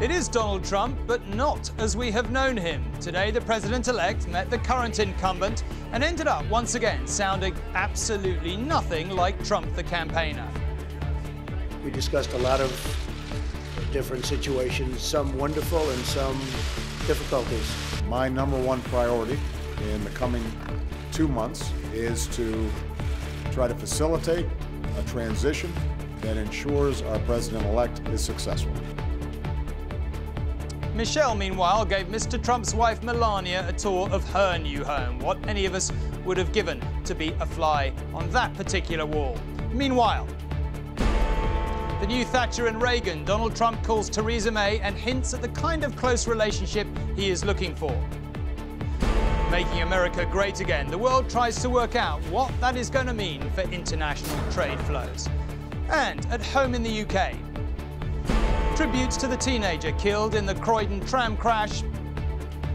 It is Donald Trump, but not as we have known him. Today, the president-elect met the current incumbent and ended up once again sounding absolutely nothing like Trump the campaigner. We discussed a lot of different situations, some wonderful and some difficulties. My number one priority in the coming 2 months is to try to facilitate a transition that ensures our president-elect is successful. Michelle, meanwhile, gave Mr. Trump's wife Melania a tour of her new home, what any of us would have given to be a fly on that particular wall. Meanwhile, the new Thatcher and Reagan, Donald Trump calls Theresa May and hints at the kind of close relationship he is looking for. Making America great again, the world tries to work out what that is going to mean for international trade flows. And at home in the UK, tributes to the teenager killed in the Croydon tram crash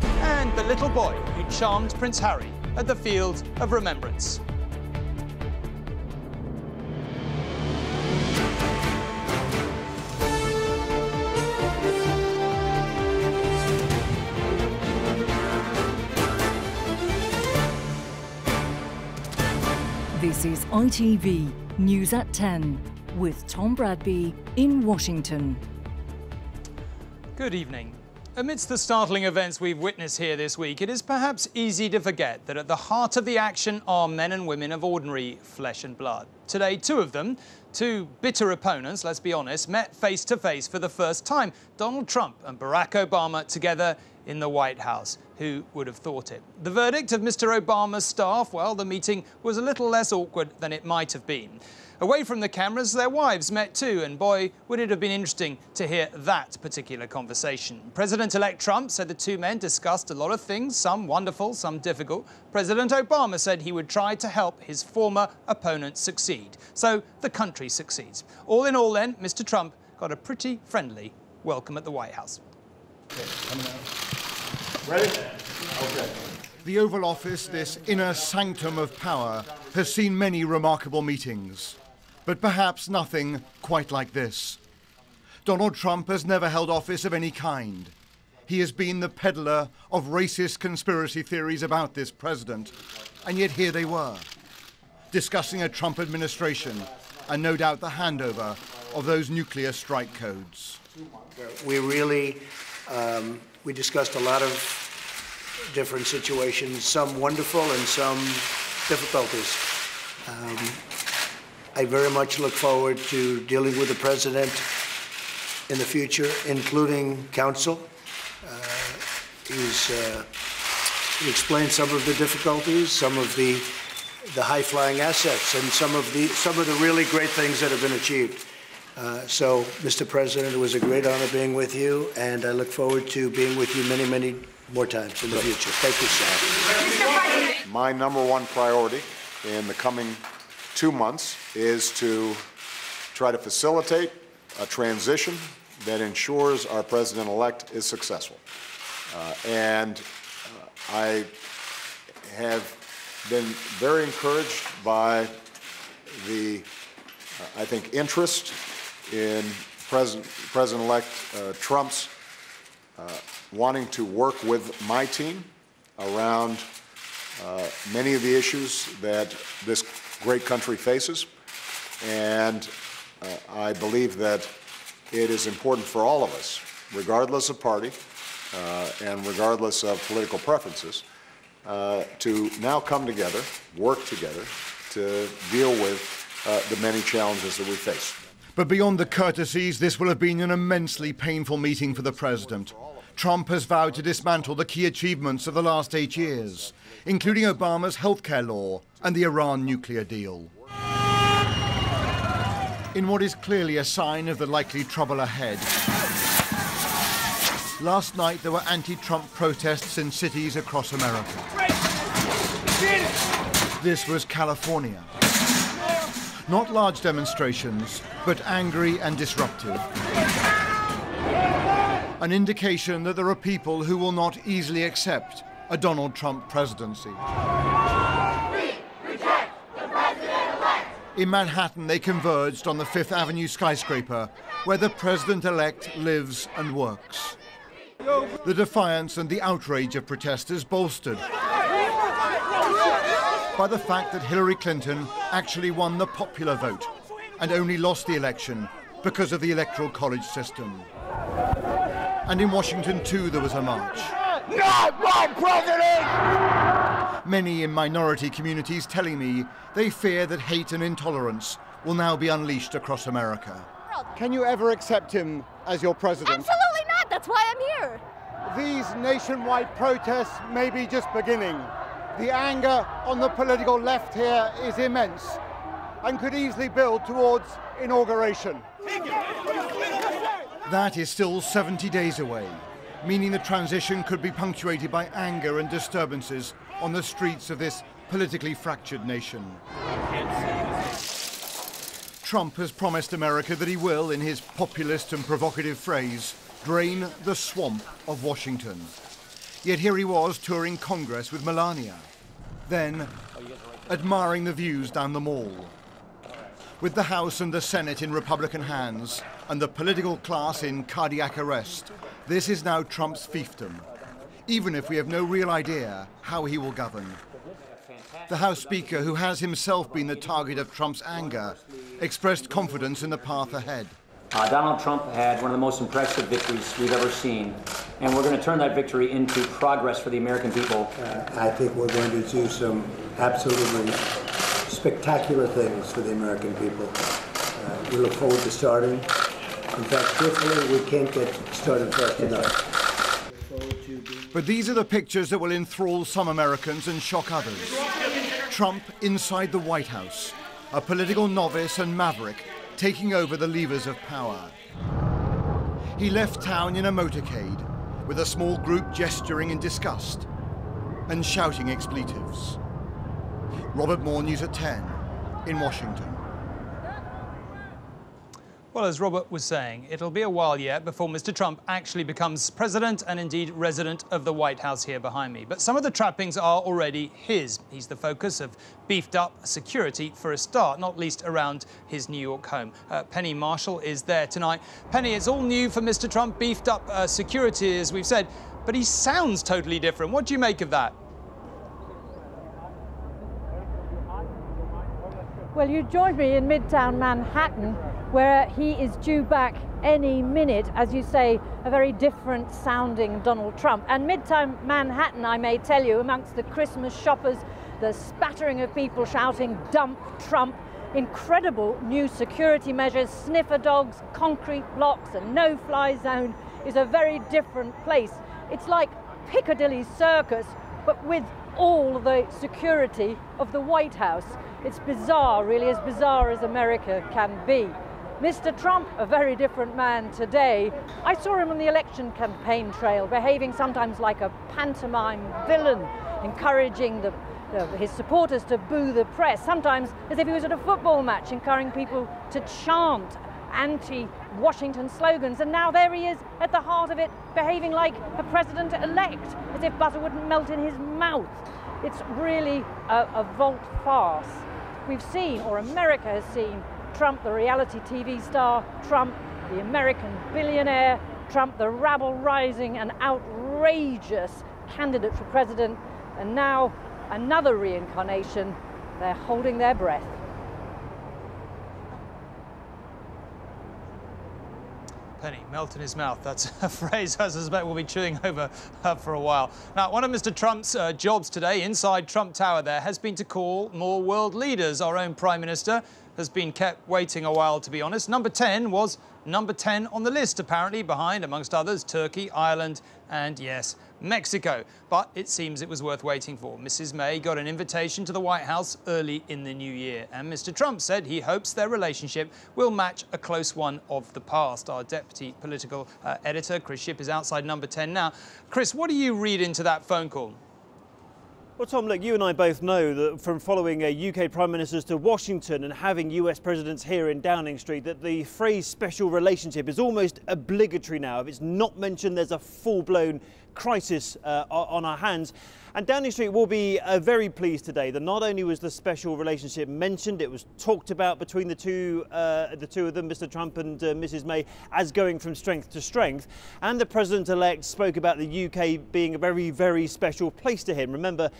and the little boy who charmed Prince Harry at the Field of Remembrance. This is ITV News at 10 with Tom Bradby in Washington. Good evening. Amidst the startling events we've witnessed here this week, it is perhaps easy to forget that at the heart of the action are men and women of ordinary flesh and blood. Today, two of them, two bitter opponents, let's be honest, met face to face for the first time. Donald Trump and Barack Obama together in the White House. Who would have thought it? The verdict of Mr. Obama's staff, well, the meeting was a little less awkward than it might have been. Away from the cameras, their wives met too, and boy, would it have been interesting to hear that particular conversation. President-elect Trump said the two men discussed a lot of things, some wonderful, some difficult. President Obama said he would try to help his former opponent succeed. So the country succeeds. All in all then, Mr. Trump got a pretty friendly welcome at the White House. Okay, coming out. Ready? Okay. The Oval Office, this inner sanctum of power, has seen many remarkable meetings. But perhaps nothing quite like this. Donald Trump has never held office of any kind. He has been the peddler of racist conspiracy theories about this president. And yet here they were, discussing a Trump administration and no doubt the handover of those nuclear strike codes. We discussed a lot of different situations, some wonderful and some difficulties. I very much look forward to dealing with the president in the future, including counsel. He explained some of the difficulties, some of the high-flying assets, and some of the really great things that have been achieved. So, Mr. President, it was a great honor being with you, and I look forward to being with you many, many more times in the future. Thank you, sir. My number one priority in the coming 2 months is to try to facilitate a transition that ensures our president-elect is successful. I have been very encouraged by the, I think, interest in President-elect Trump's wanting to work with my team around many of the issues that this great country faces. And I believe that it is important for all of us, regardless of party and regardless of political preferences, to now come together, work together, to deal with the many challenges that we face. But beyond the courtesies, this will have been an immensely painful meeting for the president. Trump has vowed to dismantle the key achievements of the last 8 years, including Obama's healthcare law and the Iran nuclear deal. In what is clearly a sign of the likely trouble ahead, last night there were anti-Trump protests in cities across America. This was California. Not large demonstrations, but angry and disruptive. An indication that there are people who will not easily accept a Donald Trump presidency. We reject the president-elect. In Manhattan, they converged on the Fifth Avenue skyscraper, where the president-elect lives and works. The defiance and the outrage of protesters bolstered by the fact that Hillary Clinton actually won the popular vote and only lost the election because of the Electoral College system. And in Washington, too, there was a march. Not my president! Many in minority communities telling me they fear that hate and intolerance will now be unleashed across America. Can you ever accept him as your president? Absolutely not. That's why I'm here. These nationwide protests may be just beginning. The anger on the political left here is immense and could easily build towards inauguration. That is still 70 days away, meaning the transition could be punctuated by anger and disturbances on the streets of this politically fractured nation. Trump has promised America that he will, in his populist and provocative phrase, drain the swamp of Washington. Yet here he was touring Congress with Melania, then admiring the views down the mall. With the House and the Senate in Republican hands and the political class in cardiac arrest, this is now Trump's fiefdom, even if we have no real idea how he will govern. The House Speaker, who has himself been the target of Trump's anger, expressed confidence in the path ahead. Donald Trump had one of the most impressive victories we've ever seen, and we're going to turn that victory into progress for the American people. I think we're going to do some absolutely spectacular things for the American people. We look forward to starting. In fact, truthfully, we can't get started fast enough. But these are the pictures that will enthrall some Americans and shock others. Trump inside the White House, a political novice and maverick taking over the levers of power. He left town in a motorcade, with a small group gesturing in disgust and shouting expletives. Robert Moore, News at 10, in Washington. Well, as Robert was saying, it'll be a while yet before Mr. Trump actually becomes president and indeed resident of the White House here behind me. But some of the trappings are already his. He's the focus of beefed up security for a start, not least around his New York home. Penny Marshall is there tonight. Penny, it's all new for Mr. Trump, beefed up security, as we've said, but he sounds totally different. What do you make of that? Well, you joined me in Midtown Manhattan, where he is due back any minute, as you say, a very different sounding Donald Trump. And Midtown Manhattan, I may tell you, amongst the Christmas shoppers, the spattering of people shouting, "Dump Trump," incredible new security measures, sniffer dogs, concrete blocks, a no-fly zone is a very different place. It's like Piccadilly Circus, but with all the security of the White House. It's bizarre, really, as bizarre as America can be. Mr. Trump, a very different man today. I saw him on the election campaign trail, behaving sometimes like a pantomime villain, encouraging his supporters to boo the press, sometimes as if he was at a football match, encouraging people to chant anti-Washington slogans. And now there he is at the heart of it, behaving like a president-elect, as if butter wouldn't melt in his mouth. It's really a volte-face. We've seen, or America has seen, Trump, the reality TV star, Trump, the American billionaire, Trump, the rabble-rising and outrageous candidate for president, and now another reincarnation. They're holding their breath. Penny, melt in his mouth. That's a phrase I suspect we'll be chewing over for a while. Now, one of Mr. Trump's jobs today inside Trump Tower there has been to call more world leaders. Our own Prime Minister has been kept waiting a while, to be honest. Number 10 was number 10 on the list, apparently, behind, amongst others, Turkey, Ireland and, yes, Mexico. But it seems it was worth waiting for. Mrs. May got an invitation to the White House early in the new year. And Mr. Trump said he hopes their relationship will match a close one of the past. Our deputy political editor, Chris Shipp, is outside number 10 now. Chris, what do you read into that phone call? Well, Tom, look, you and I both know that from following UK Prime Ministers to Washington and having US presidents here in Downing Street, that the phrase special relationship is almost obligatory now. If it's not mentioned, there's a full-blown crisis on our hands. And Downing Street will be very pleased today that not only was the special relationship mentioned, it was talked about between the two of them, Mr. Trump and Mrs. May, as going from strength to strength. And the President-elect spoke about the UK being a very, very special place to him. Remember,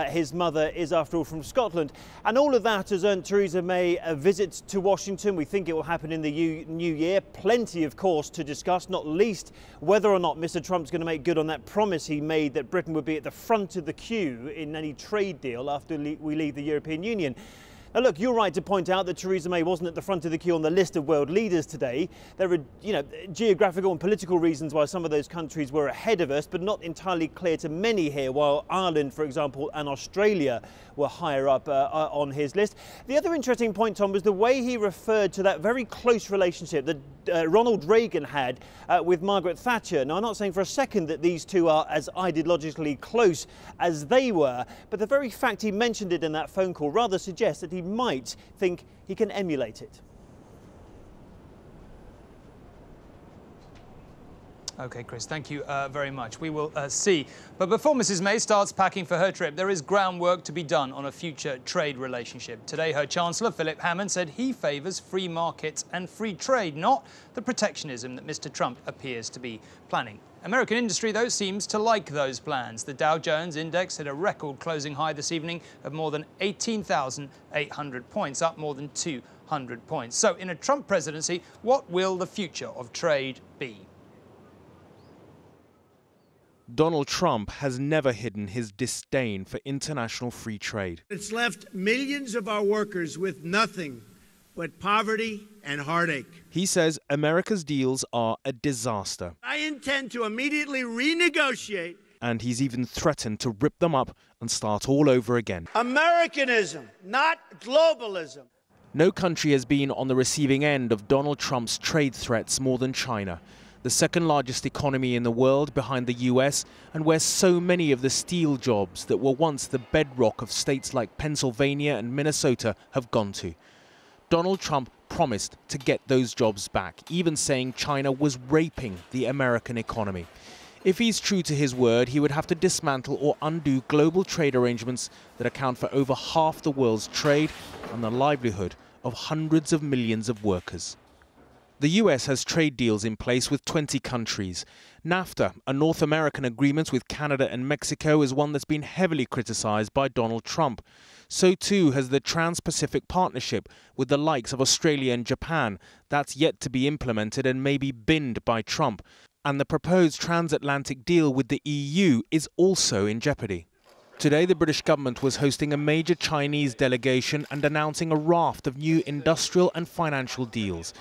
his mother is, after all, from Scotland. And all of that has earned Theresa May a visit to Washington. We think it will happen in the new year. Plenty, of course, to discuss, not least whether or not Mr. Trump's going to make good on that promise he made that Britain would be at the front of the queue in any trade deal after we leave the European Union. Now look, you're right to point out that Theresa May wasn't at the front of the queue on the list of world leaders today. There are, geographical and political reasons why some of those countries were ahead of us, but not entirely clear to many here, while Ireland, for example, and Australia were higher up on his list. The other interesting point, Tom, was the way he referred to that very close relationship that Ronald Reagan had with Margaret Thatcher. Now, I'm not saying for a second that these two are as ideologically close as they were, but the very fact he mentioned it in that phone call rather suggests that he might think he can emulate it. OK, Chris, thank you very much. We will see. But before Mrs. May starts packing for her trip, there is groundwork to be done on a future trade relationship. Today, her Chancellor, Philip Hammond, said he favours free markets and free trade, not the protectionism that Mr. Trump appears to be planning. American industry, though, seems to like those plans. The Dow Jones index hit a record closing high this evening of more than 18,800 points, up more than 200 points. So in a Trump presidency, what will the future of trade be? Donald Trump has never hidden his disdain for international free trade. It's left millions of our workers with nothing but poverty and heartache. He says America's deals are a disaster. I intend to immediately renegotiate. And he's even threatened to rip them up and start all over again. Americanism, not globalism. No country has been on the receiving end of Donald Trump's trade threats more than China, the second largest economy in the world behind the US, and where so many of the steel jobs that were once the bedrock of states like Pennsylvania and Minnesota have gone to. Donald Trump promised to get those jobs back, even saying China was raping the American economy. If he's true to his word, he would have to dismantle or undo global trade arrangements that account for over half the world's trade and the livelihood of hundreds of millions of workers. The US has trade deals in place with 20 countries. NAFTA, a North American agreement with Canada and Mexico, is one that's been heavily criticized by Donald Trump. So too has the Trans-Pacific Partnership with the likes of Australia and Japan. That's yet to be implemented and may be binned by Trump. And the proposed transatlantic deal with the EU is also in jeopardy. Today, the British government was hosting a major Chinese delegation and announcing a raft of new industrial and financial deals.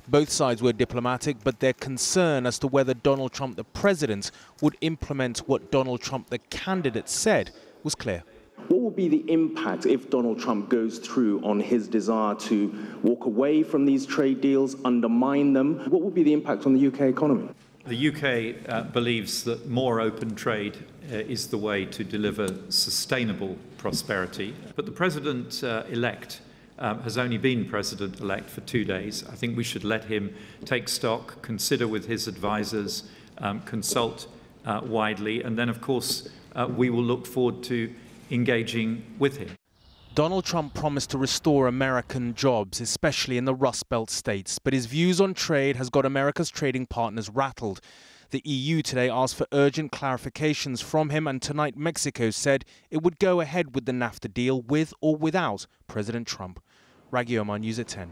Both sides were diplomatic, but their concern as to whether Donald Trump, the president, would implement what Donald Trump, the candidate, said was clear. What will be the impact if Donald Trump goes through on his desire to walk away from these trade deals, undermine them? What will be the impact on the UK economy? The UK believes that more open trade is the way to deliver sustainable prosperity. But the president-elect has only been president-elect for 2 days. I think we should let him take stock, consider with his advisors, consult widely, and then, of course, we will look forward to engaging with him. Donald Trump promised to restore American jobs, especially in the Rust Belt states, but his views on trade has got America's trading partners rattled. The EU today asked for urgent clarifications from him, and tonight Mexico said it would go ahead with the NAFTA deal with or without President Trump. Raghi Omar, News at 10.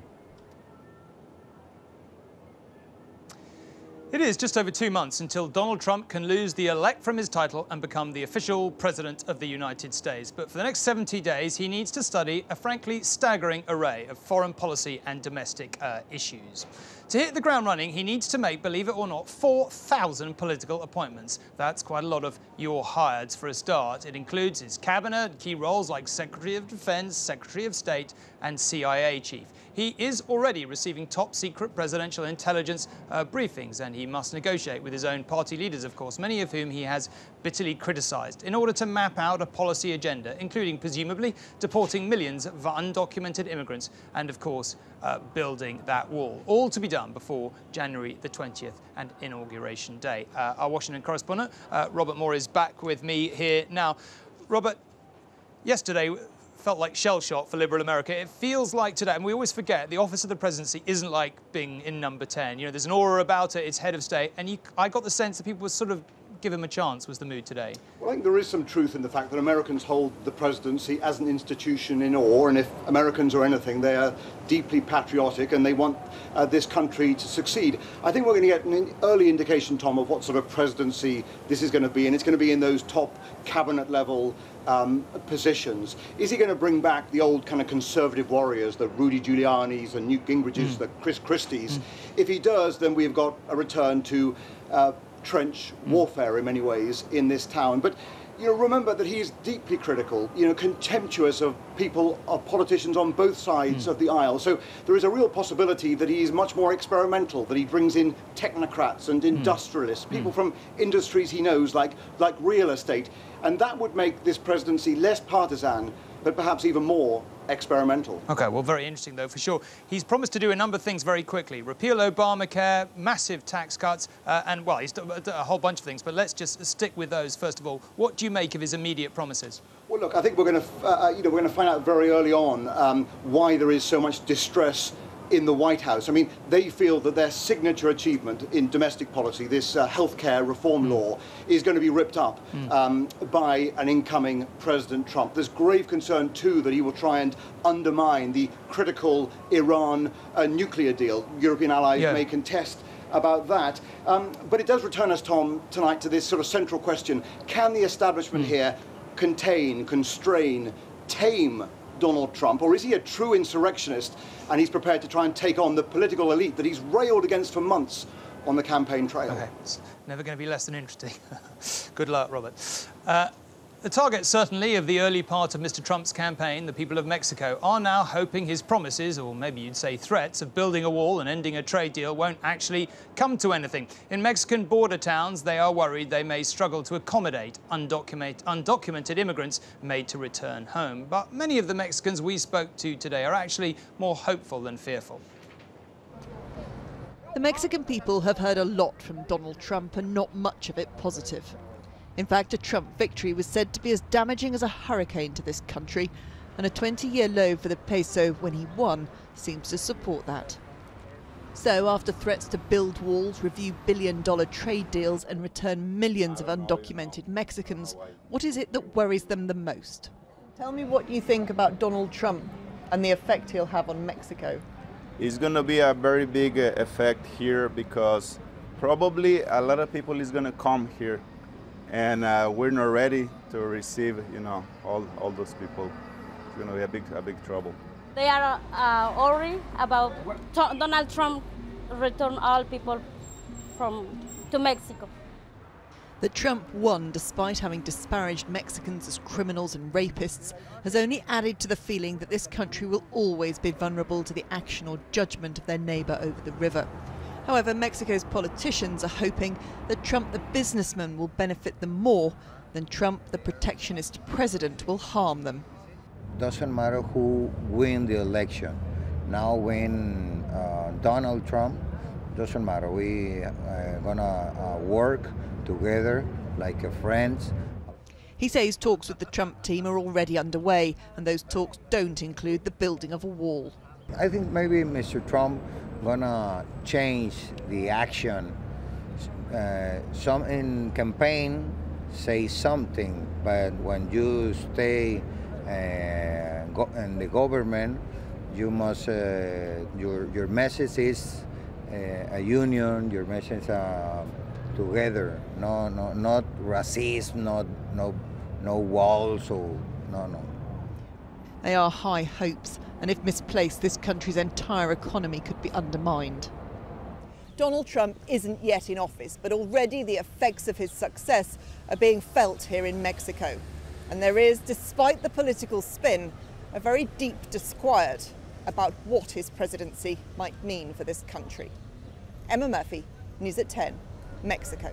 It is just over 2 months until Donald Trump can lose the elect from his title and become the official president of the United States. But for the next 70 days, he needs to study a frankly staggering array of foreign policy and domestic issues. To hit the ground running, he needs to make, believe it or not, 4,000 political appointments. That's quite a lot of "you're hired" for a start. It includes his cabinet, key roles like Secretary of Defense, Secretary of State and CIA chief. he is already receiving top-secret presidential intelligence briefings, and he must negotiate with his own party leaders, of course, many of whom he has bitterly criticised, in order to map out a policy agenda, including, presumably, deporting millions of undocumented immigrants and, of course, building that wall. All to be done before January the 20th and Inauguration Day. Our Washington correspondent, Robert Moore, is back with me here now. Robert, yesterday felt like shell shock for liberal America. It feels like today, and we always forget, the office of the presidency isn't like being in number 10. You know, there's an aura about it, it's head of state, and I got the sense that people were sort of give him a chance, was the mood today. Well, I think there is some truth in the fact that Americans hold the presidency as an institution in awe, and if Americans are anything, they are deeply patriotic and they want this country to succeed. I think we're going to get an early indication, Tom, of what sort of presidency this is going to be, and it's going to be in those top cabinet level positions. Is he going to bring back the old kind of conservative warriors, the Rudy Giuliani's and Newt Gingrich's, the Chris Christie's? If he does, then we've got a return to trench warfare in many ways in this town. But you know, remember that he's deeply critical, you know, contemptuous of people, of politicians on both sides of the aisle. So there is a real possibility that he's much more experimental, that he brings in technocrats and industrialists, people from industries he knows, like real estate. And that would make this presidency less partisan, but perhaps even more experimental. OK, well, very interesting, though, for sure. He's promised to do a number of things very quickly. Repeal Obamacare, massive tax cuts, and, well, he's done a whole bunch of things. But let's just stick with those, first of all. What do you make of his immediate promises? Well, look, I think we're going to find out very early on why there is so much distress in the White House. I mean, they feel that their signature achievement in domestic policy, this healthcare reform law, is going to be ripped up by an incoming President Trump. There's grave concern, too, that he will try and undermine the critical Iran nuclear deal. European allies may contest about that. But it does return us, Tom, tonight to this sort of central question. Can the establishment here contain, constrain, tame Donald Trump, or is he a true insurrectionist and he's prepared to try and take on the political elite that he's railed against for months on the campaign trail? OK, it's never going to be less than interesting. Good luck, Robert. The target, certainly, of the early part of Mr. Trump's campaign, the people of Mexico, are now hoping his promises, or maybe you'd say threats, of building a wall and ending a trade deal won't actually come to anything. In Mexican border towns, they are worried they may struggle to accommodate undocumented immigrants made to return home. But many of the Mexicans we spoke to today are actually more hopeful than fearful. The Mexican people have heard a lot from Donald Trump and not much of it positive. In fact, a Trump victory was said to be as damaging as a hurricane to this country, and a 20-year low for the peso when he won seems to support that. So, after threats to build walls, review billion-dollar trade deals and return millions of undocumented Mexicans, what is it that worries them the most? Tell me what you think about Donald Trump and the effect he'll have on Mexico. It's going to be a very big effect here because probably a lot of people is going to come here. And we're not ready to receive, you know, all those people. It's going to be a big trouble. They are worried about Donald Trump return all people to Mexico. That Trump won despite having disparaged Mexicans as criminals and rapists has only added to the feeling that this country will always be vulnerable to the action or judgment of their neighbour over the river. However, Mexico's politicians are hoping that Trump the businessman will benefit them more than Trump the protectionist president will harm them. Doesn't matter who wins the election. Now when Donald Trump, doesn't matter. We are gonna work together like friends. He says talks with the Trump team are already underway, and those talks don't include the building of a wall. I think maybe Mr. Trump gonna change the action. Some in campaign say something, but when you stay in the government, you must your message is a union. Your message together. Not racism. No walls. Or no. They are high hopes, and if misplaced, this country's entire economy could be undermined. Donald Trump isn't yet in office, but already the effects of his success are being felt here in Mexico. And there is, despite the political spin, a very deep disquiet about what his presidency might mean for this country. Emma Murphy, News at 10, Mexico.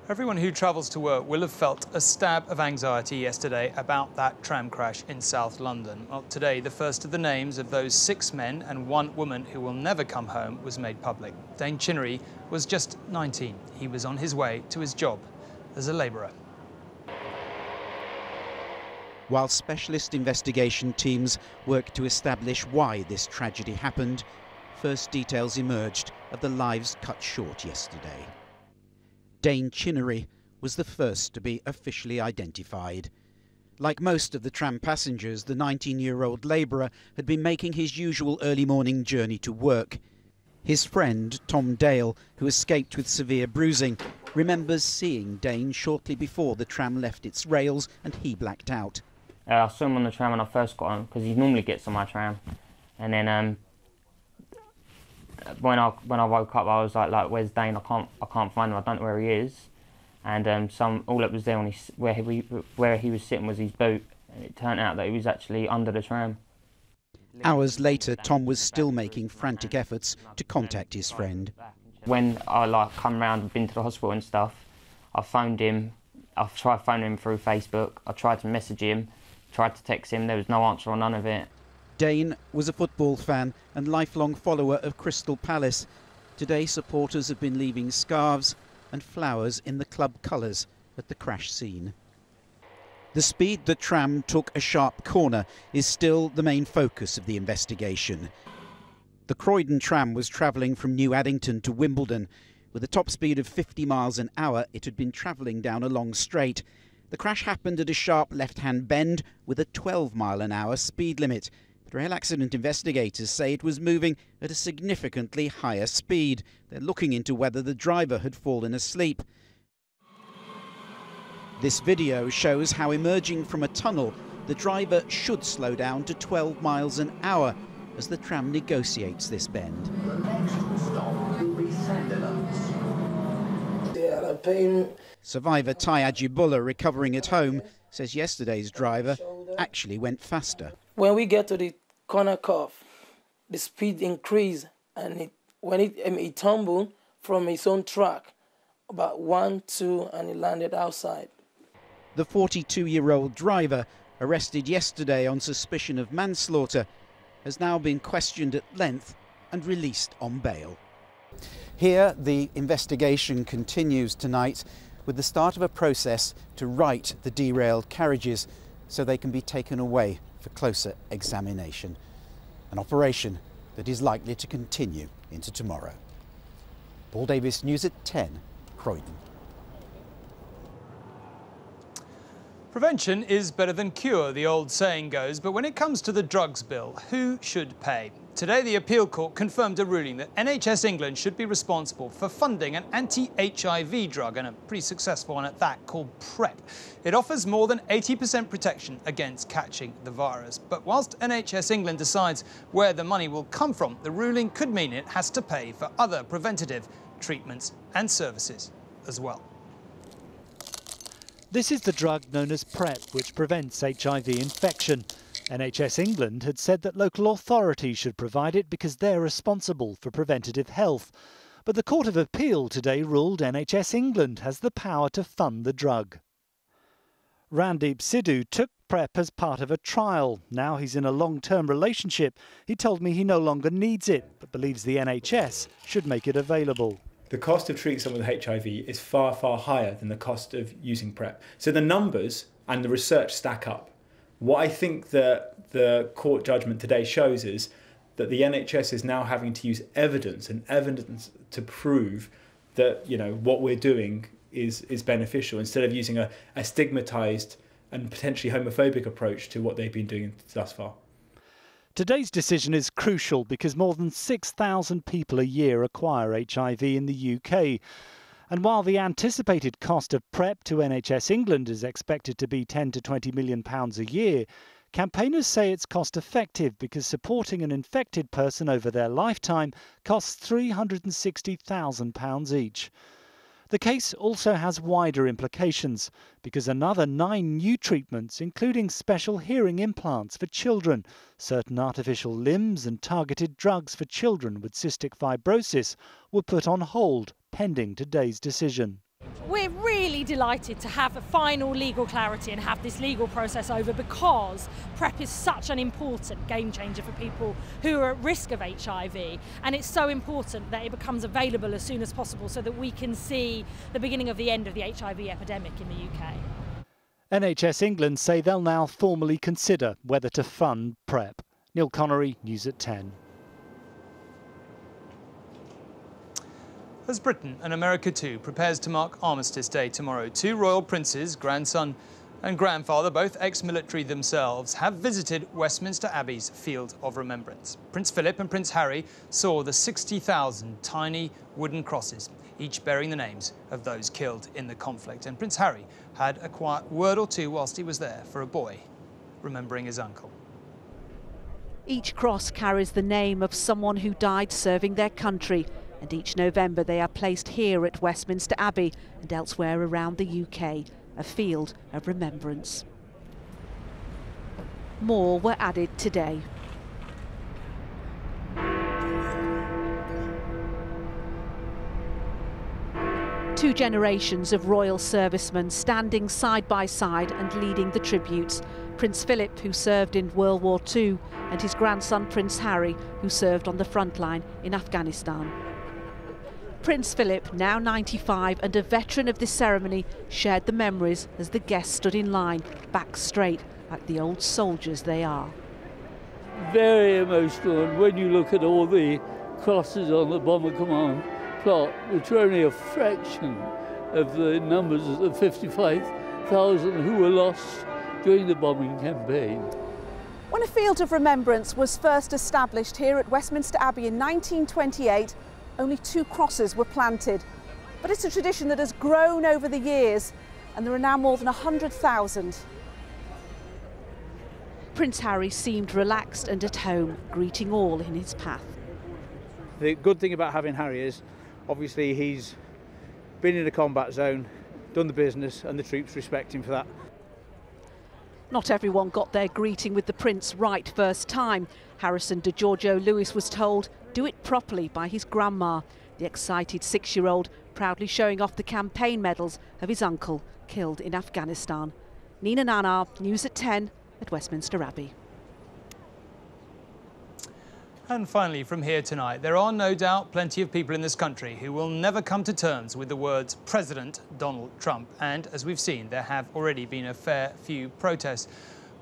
Everyone who travels to work will have felt a stab of anxiety yesterday about that tram crash in South London. Well, today, the first of the names of those 6 men and 1 woman who will never come home was made public. Dane Chinnery was just 19. He was on his way to his job as a labourer. While specialist investigation teams work to establish why this tragedy happened, first details emerged of the lives cut short yesterday. Dane Chinnery was the first to be officially identified. Like most of the tram passengers, the 19-year-old labourer had been making his usual early morning journey to work. His friend, Tom Dale, who escaped with severe bruising, remembers seeing Dane shortly before the tram left its rails and he blacked out. I saw him on the tram when I first got on, because he normally gets on my tram. And then when I woke up, I was like, where's Dane? I can't find him. I don't know where he is. And all that was there on where he was sitting was his boot. And it turned out that he was actually under the tram. Hours later, Tom was still making frantic efforts to contact his friend. When I come round and been to the hospital and stuff, I phoned him. I've tried phoning him through Facebook. I tried to message him, tried to text him. There was no answer on none of it. Dane was a football fan and lifelong follower of Crystal Palace. Today, supporters have been leaving scarves and flowers in the club colours at the crash scene. The speed the tram took a sharp corner is still the main focus of the investigation. The Croydon tram was travelling from New Addington to Wimbledon. With a top speed of 50 miles an hour, it had been travelling down a long straight. The crash happened at a sharp left-hand bend with a 12-mile-an-hour speed limit. Rail accident investigators say it was moving at a significantly higher speed. They're looking into whether the driver had fallen asleep. This video shows how, emerging from a tunnel, the driver should slow down to 12 miles an hour as the tram negotiates this bend. The next stop will be Sandilands. Yeah, pain. Survivor Ty Ajibullah, recovering at home, says yesterday's driver actually went faster. When we get to the corner curve, the speed increased, and when it tumbled from his own track, about 1, 2, and he landed outside. The 42-year-old driver, arrested yesterday on suspicion of manslaughter, has now been questioned at length and released on bail. Here, the investigation continues tonight with the start of a process to right the derailed carriages so they can be taken away for closer examination. An operation that is likely to continue into tomorrow. Paul Davis, News at 10, Croydon. Prevention is better than cure, the old saying goes, but when it comes to the drugs bill, who should pay? Today, the appeal court confirmed a ruling that NHS England should be responsible for funding an anti-HIV drug, and a pretty successful one at that, called PrEP. It offers more than 80% protection against catching the virus. But whilst NHS England decides where the money will come from, the ruling could mean it has to pay for other preventative treatments and services as well. This is the drug known as PrEP, which prevents HIV infection. NHS England had said that local authorities should provide it because they're responsible for preventative health. But the Court of Appeal today ruled NHS England has the power to fund the drug. Randeep Sidhu took PrEP as part of a trial. Now he's in a long-term relationship. He told me he no longer needs it, but believes the NHS should make it available. The cost of treating someone with HIV is far, far higher than the cost of using PrEP. So the numbers and the research stack up. What I think that the court judgment today shows is that the NHS is now having to use evidence to prove that, you know, what we're doing is beneficial, instead of using a stigmatised and potentially homophobic approach to what they've been doing thus far. Today's decision is crucial because more than 6,000 people a year acquire HIV in the UK. And while the anticipated cost of PrEP to NHS England is expected to be £10 to £20 million a year, campaigners say it's cost effective because supporting an infected person over their lifetime costs £360,000 each. The case also has wider implications because another 9 new treatments, including special hearing implants for children, certain artificial limbs and targeted drugs for children with cystic fibrosis, were put on hold pending today's decision. We're really delighted to have a final legal clarity and have this legal process over, because PrEP is such an important game changer for people who are at risk of HIV, and it's so important that it becomes available as soon as possible so that we can see the beginning of the end of the HIV epidemic in the UK. NHS England say they'll now formally consider whether to fund PrEP. Neil Connery, News at 10. As Britain and America too prepares to mark Armistice Day tomorrow, 2 royal princes, grandson and grandfather, both ex-military themselves, have visited Westminster Abbey's Field of Remembrance. Prince Philip and Prince Harry saw the 60,000 tiny wooden crosses, each bearing the names of those killed in the conflict. And Prince Harry had a quiet word or two whilst he was there for a boy, remembering his uncle. Each cross carries the name of someone who died serving their country, and each November they are placed here at Westminster Abbey and elsewhere around the UK, a field of remembrance. More were added today. Two generations of royal servicemen standing side by side and leading the tributes. Prince Philip, who served in World War II, and his grandson Prince Harry, who served on the front line in Afghanistan. Prince Philip, now 95 and a veteran of this ceremony, shared the memories as the guests stood in line, back straight, like the old soldiers they are. Very emotional, and when you look at all the crosses on the Bomber Command plot, which are only a fraction of the numbers of the 55,000 who were lost during the bombing campaign. When a field of remembrance was first established here at Westminster Abbey in 1928, only 2 crosses were planted. But it's a tradition that has grown over the years, and there are now more than 100,000. Prince Harry seemed relaxed and at home, greeting all in his path. The good thing about having Harry is, obviously, he's been in a combat zone, done the business, and the troops respect him for that. Not everyone got their greeting with the Prince right first time. Harrison de Giorgio Lewis was told, do it properly, by his grandma, the excited 6-year-old proudly showing off the campaign medals of his uncle killed in Afghanistan. Nina Nanar, News at 10 at Westminster Abbey. And finally, from here tonight, there are no doubt plenty of people in this country who will never come to terms with the words President Donald Trump. And as we've seen, there have already been a fair few protests.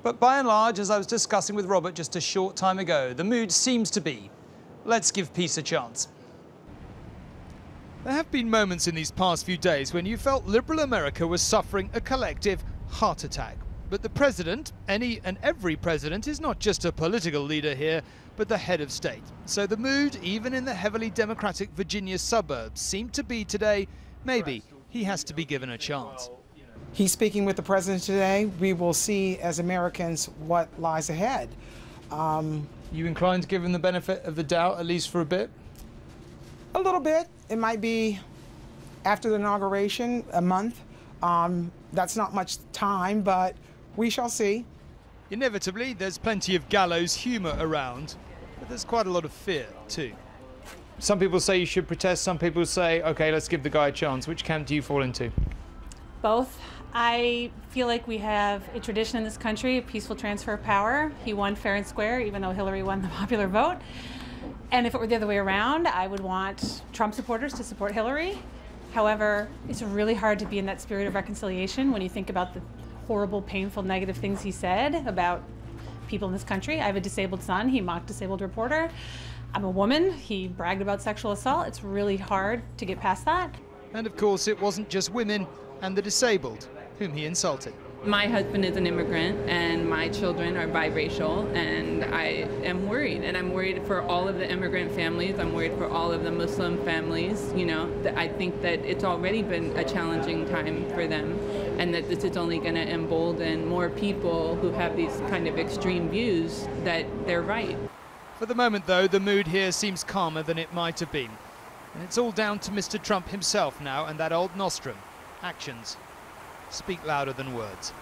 But by and large, as I was discussing with Robert just a short time ago, the mood seems to be, let's give peace a chance. There have been moments in these past few days when you felt liberal America was suffering a collective heart attack. But the president, any and every president, is not just a political leader here, but the head of state. So the mood, even in the heavily Democratic Virginia suburbs, seemed to be today, maybe he has to be given a chance. He's speaking with the president today. We will see as Americans what lies ahead. You inclined to give him the benefit of the doubt, at least for a bit? A little bit. It might be after the inauguration, a month. That's not much time, but we shall see. Inevitably, there's plenty of gallows humour around, but there's quite a lot of fear too. Some people say you should protest, some people say, OK, let's give the guy a chance. Which camp do you fall into? Both. I feel like we have a tradition in this country, a peaceful transfer of power. He won fair and square, even though Hillary won the popular vote. And if it were the other way around, I would want Trump supporters to support Hillary. However, it's really hard to be in that spirit of reconciliation when you think about the horrible, painful, negative things he said about people in this country. I have a disabled son. He mocked a disabled reporter. I'm a woman. He bragged about sexual assault. It's really hard to get past that. And of course, it wasn't just women and the disabled whom he insulted. My husband is an immigrant and my children are biracial, and I am worried. And I'm worried for all of the immigrant families. I'm worried for all of the Muslim families. You know, I think that it's already been a challenging time for them, and that this is only going to embolden more people who have these kind of extreme views that they're right. For the moment, though, the mood here seems calmer than it might have been. And it's all down to Mr. Trump himself now and that old nostrum. Actions speak louder than words.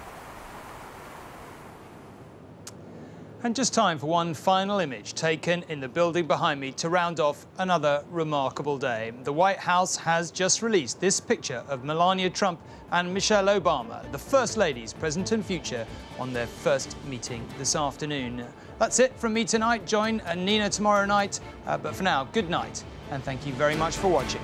And just time for one final image taken in the building behind me to round off another remarkable day. The White House has just released this picture of Melania Trump and Michelle Obama, the First Ladies, present and future, on their first meeting this afternoon. That's it from me tonight. Join Nina tomorrow night. But for now, good night, and thank you very much for watching.